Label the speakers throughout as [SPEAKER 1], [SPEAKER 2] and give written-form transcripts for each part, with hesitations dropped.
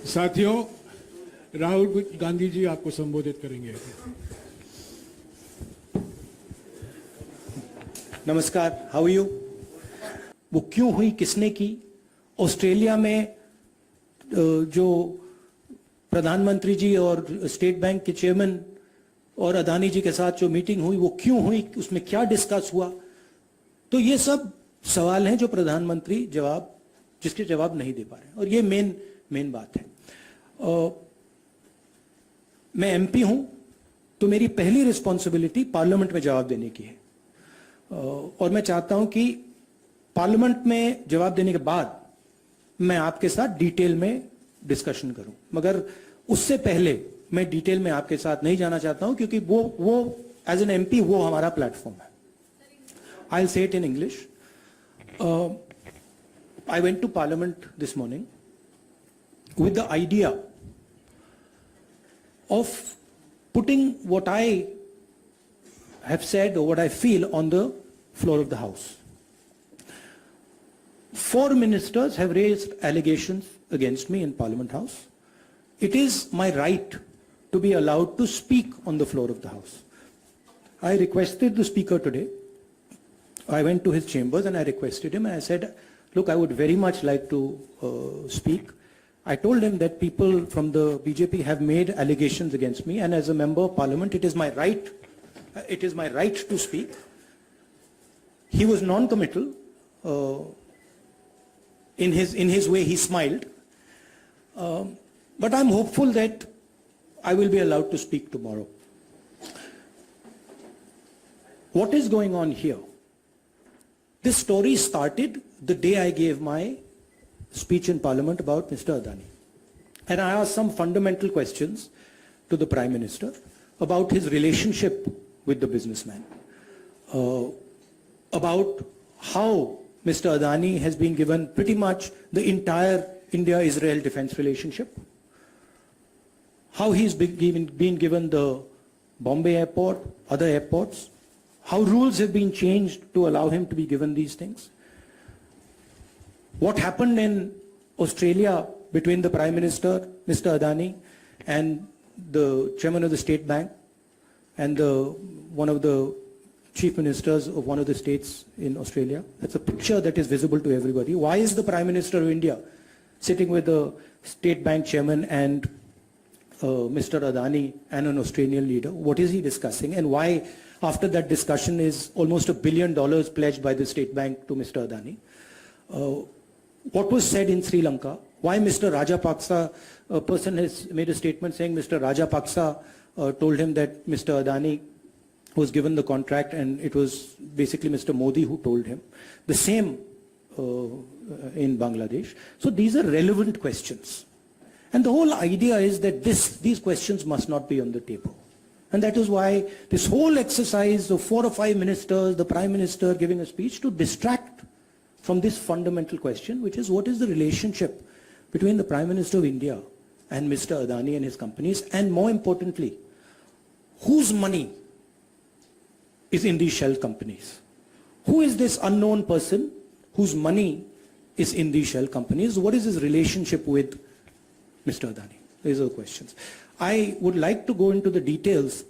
[SPEAKER 1] साथियों, राहुल गांधी जी आपको संबोधित करेंगे।
[SPEAKER 2] नमस्कार, हाउ यू? वो क्यों हुई, किसने की? ऑस्ट्रेलिया में जो प्रधानमंत्री जी और स्टेट बैंक के चेयरमैन और अदानी जी के साथ जो मीटिंग हुई, वो क्यों हुई, उसमें क्या डिस्कस हुआ? तो ये सब सवाल हैं जो प्रधानमंत्री जिसके जवाब नहीं दे पा रहे, और ये मेन बात है। मैं एमपी हूं, तो मेरी पहली रिस्पॉन्सिबिलिटी पार्लियामेंट में जवाब देने की है, और मैं चाहता हूं कि पार्लियामेंट में जवाब देने के बाद मैं आपके साथ डिटेल में डिस्कशन करूं। मगर उससे पहले मैं डिटेल में आपके साथ नहीं जाना चाहता हूं, क्योंकि वो एज एन एमपी वो हमारा प्लेटफॉर्म है। I will say it in English. I went to Parliament this morning with the idea of putting what I have said or what I feel on the floor of the House. 4 ministers have raised allegations against me in Parliament House. It is my right to be allowed to speak on the floor of the House. I requested the Speaker today. I went to his chambers and I requested him, and I said, look, I would very much like to speak. I told him that people from the BJP have made allegations against me, and as a member of parliament, it is my right to speak. He was non-committal. In his way, he smiled. But I'm hopeful that I will be allowed to speak tomorrow. What is going on here? This story started the day I gave my speech in Parliament about Mr. Adani. And I asked some fundamental questions to the Prime Minister about his relationship with the businessman, about how Mr. Adani has been given pretty much the entire India-Israel defense relationship, how he's been given the Bombay airport, other airports, how rules have been changed to allow him to be given these things. What happened in Australia between the Prime Minister, Mr. Adani, and the Chairman of the State Bank, and one of the Chief Ministers of one of the states in Australia. That's a picture that is visible to everybody. Why is the Prime Minister of India sitting with the State Bank Chairman and Mr. Adani and an Australian leader? What is he discussing, and why after that discussion is almost $1 billion pledged by the State Bank to Mr. Adani? What was said in Sri Lanka? Why Mr. Rajapaksa, a person has made a statement saying Mr. Rajapaksa told him that Mr. Adani was given the contract, and it was basically Mr. Modi who told him. The same in Bangladesh. So these are relevant questions. And the whole idea is that these questions must not be on the table. And that is why this whole exercise of 4 or 5 ministers, the Prime Minister giving a speech, to distract from this fundamental question, which is what is the relationship between the Prime Minister of India and Mr. Adani and his companies, and more importantly, whose money is in these shell companies? Who is this unknown person whose money is in these shell companies? What is his relationship with Mr. Adani? These are the questions. I would like to go into the details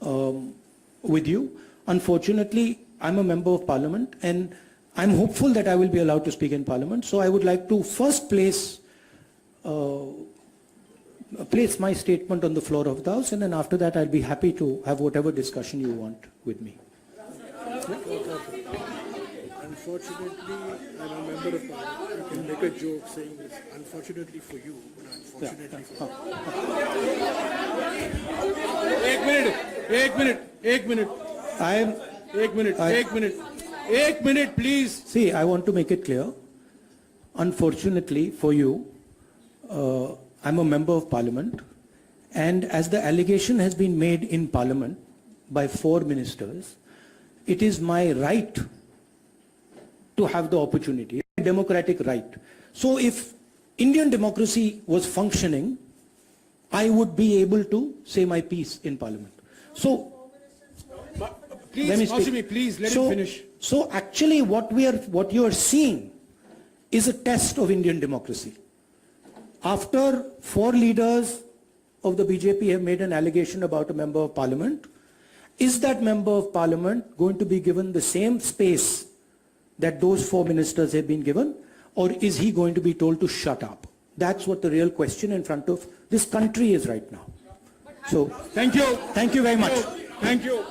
[SPEAKER 2] with you. Unfortunately, I'm a member of Parliament, and I'm hopeful that I will be allowed to speak in Parliament. So I would like to first place my statement on the floor of the House, and then after that I'll be happy to have whatever discussion you want with me.
[SPEAKER 1] Unfortunately, I'm a member of Parliament. You can make a joke saying this, unfortunately for you, but unfortunately for me. एक minute, please.
[SPEAKER 2] See, I want to make it clear. Unfortunately for you, I'm a member of Parliament, and as the allegation has been made in Parliament by 4 ministers, it is my right to have the opportunity, a democratic right. So if Indian democracy was functioning, I would be able to say my piece in Parliament. So,
[SPEAKER 1] please, please let him finish.
[SPEAKER 2] So actually what you are seeing is a test of Indian democracy. after 4 leaders of the BJP have made an allegation about a member of parliament, is that member of parliament going to be given the same space that those 4 ministers have been given, or is he going to be told to shut up? That's what the real question in front of this country is right now. So, thank you very much.
[SPEAKER 1] Thank you.